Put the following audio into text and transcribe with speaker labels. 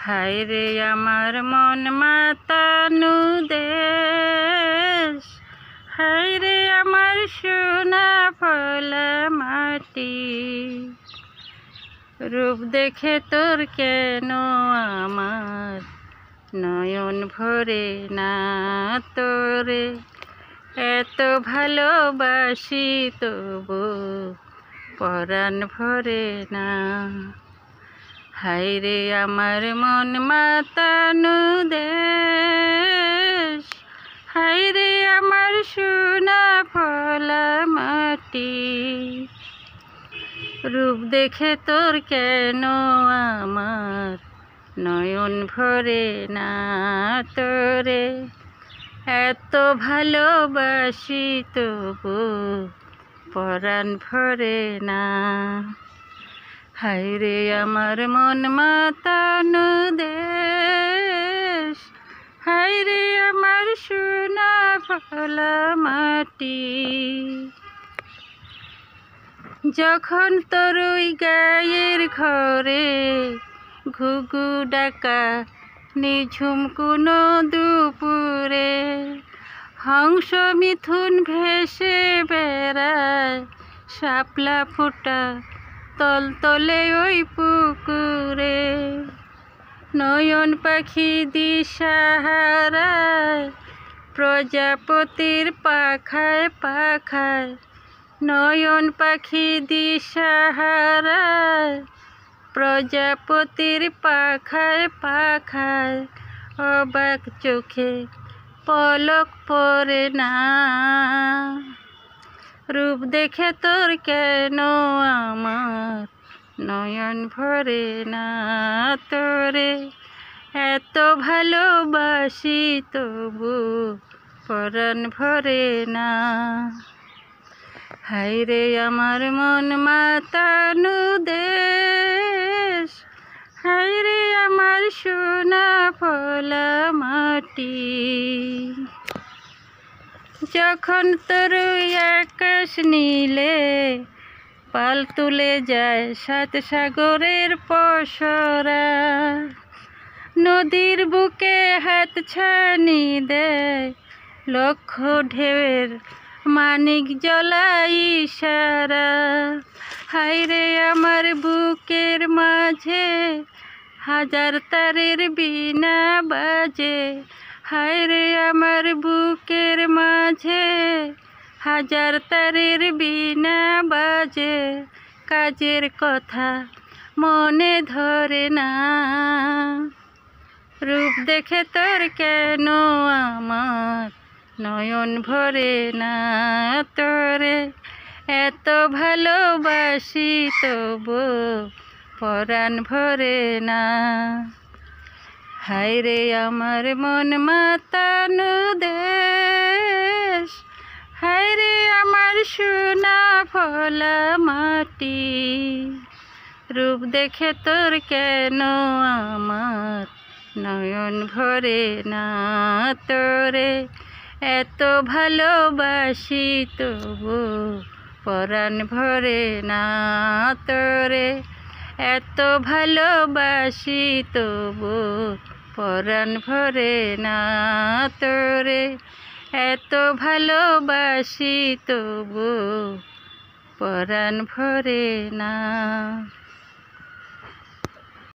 Speaker 1: হায় রে আমার মন মাতানো দেশ, হায় রে আমার সোনা ফলা মাটি। রূপ দেখে তোর কেন আমার নয়ন ভরে না, তোরে এত ভালোবাসি তবু পরাণ ভরে না। হায় রে আমার মন মাতানো দেশ, হায় রে আমার সোনা ফলা মাটি। রূপ দেখে তোর কেন আমার নয়ন ভরে না, তোরে এত ভালোবাসি তবু পরাণ ভরে না। হায় রে আমার মন মাতানো দেশ, হায় রে আমার সোনা ফলা মাটি। যখন তোর ওই গায়ের ঘরে ঘুঘু ডাকা নিঝুম কোনো দুপুরে, হংস মিথুন ভেসে বেড়ায় শাপলা ফুটা তলতলে ওই পুকুরে, নয়ন পাখি দিশাহারায় প্রজাপতির পাখায় পাখায়, নয়ন পাখি দিশাহারায় প্রজাপতির পাখায় পাখায়, অবাক চোখে পলক পড়ে না। রূপ দেখে তোর কেন আমার নয়ন ভরে না, তোরে এত ভালোবাসি তবু পরাণ ভরে না। হায় রে আমার মন মাতানো দেশ, হায় রে আমার সোনা ফলা মাটি। যখন তোর আকাশ নীলে পাল তুলে যায় সাত সাগরের পসরা, নদীর বুকে হাত ছানি দেয় লক্ষ ঢেউয়ের মানিক জ্বলাই ইশারা। হায় রে আমার বুকের মাঝে হাজার তারের বীণা বাজে, হায় রে আমার বুকের মাঝে হাজার তারের বীণা বাজে, কাজের কথা মনে ধরে না। রূপ দেখে তোর কেন আমার নয়ন ভরে না, তোরে এত ভালোবাসি তবু পরাণ ভরে না। হায় রে আমার মন মাতানো দেশ, হায় রে আমার সোনা ফলা মাটি। রূপ দেখে তোর কেন আমার নয়ন ভরে না, তোরে এত ভালোবাসি তবু পরাণ ভরে না, তোরে এত ভালোবাসি তবু পরাণ ভরে না, তোরে এত ভালোবাসি তবু পরাণ ভরে না।